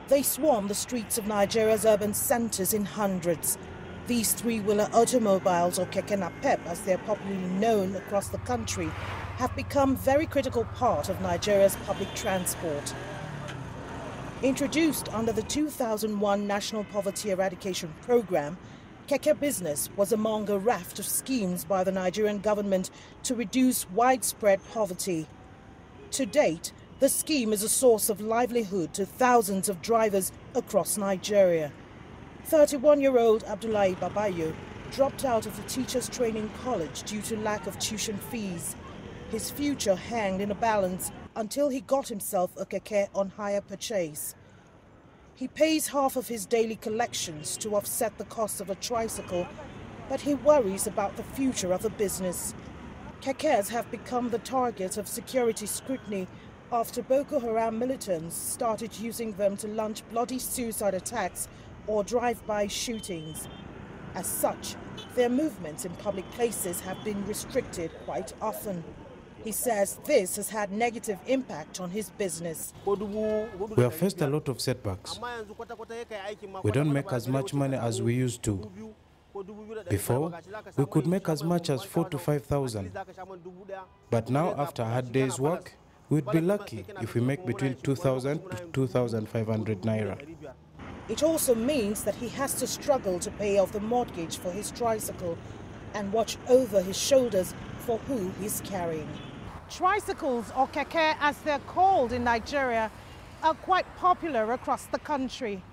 They swarm the streets of Nigeria's urban centers in hundreds. These three-wheeler automobiles, or keke napep as they're popularly known across the country, have become a very critical part of Nigeria's public transport. Introduced under the 2001 National Poverty Eradication Program, keke business was among a raft of schemes by the Nigerian government to reduce widespread poverty. To date, the scheme is a source of livelihood to thousands of drivers across Nigeria. 31-year-old Abdullahi Babayo dropped out of the Teachers Training College due to lack of tuition fees. His future hung in a balance until he got himself a keke on hire purchase. He pays half of his daily collections to offset the cost of a tricycle, but he worries about the future of the business. Kekes have become the target of security scrutiny after Boko Haram militants started using them to launch bloody suicide attacks or drive-by shootings. As such, their movements in public places have been restricted quite often. He says this has had negative impact on his business. We have faced a lot of setbacks. We don't make as much money as we used to. Before, we could make as much as 4,000 to 5,000. But now, after a hard day's work, we'd be lucky if we make between 2,000 to 2,500 naira. It also means that he has to struggle to pay off the mortgage for his tricycle and watch over his shoulders for who he's carrying. Tricycles, or keke as they're called in Nigeria, are quite popular across the country.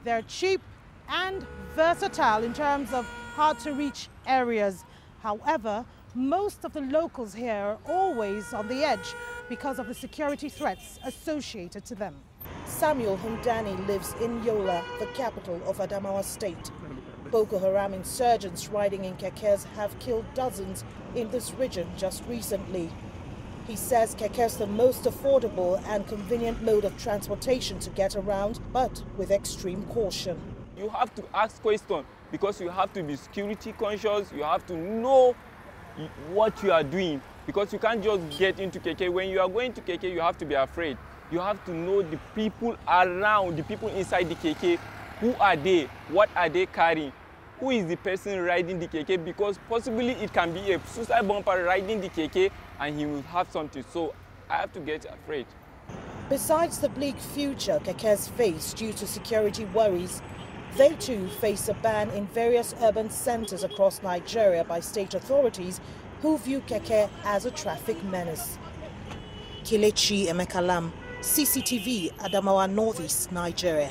They're cheap and versatile in terms of hard-to-reach areas. However, most of the locals here are always on the edge because of the security threats associated to them. Samuel Humdani lives in Yola, the capital of Adamawa State. Boko Haram insurgents riding in kekes have killed dozens in this region just recently. He says kekes are the most affordable and convenient mode of transportation to get around, but with extreme caution. You have to ask questions because you have to be security conscious. You have to know what you are doing because you can't just get into keke. When you are going to keke, you have to be afraid. You have to know the people around, the people inside the keke. Who are they? What are they carrying? Who is the person riding the keke? Because possibly it can be a suicide bomber riding the keke and he will have something. So I have to get afraid. Besides the bleak future kekes face due to security worries, they too face a ban in various urban centers across Nigeria by state authorities who view keke as a traffic menace. Kelechi Emekalam, CCTV, Adamawa, Northeast Nigeria.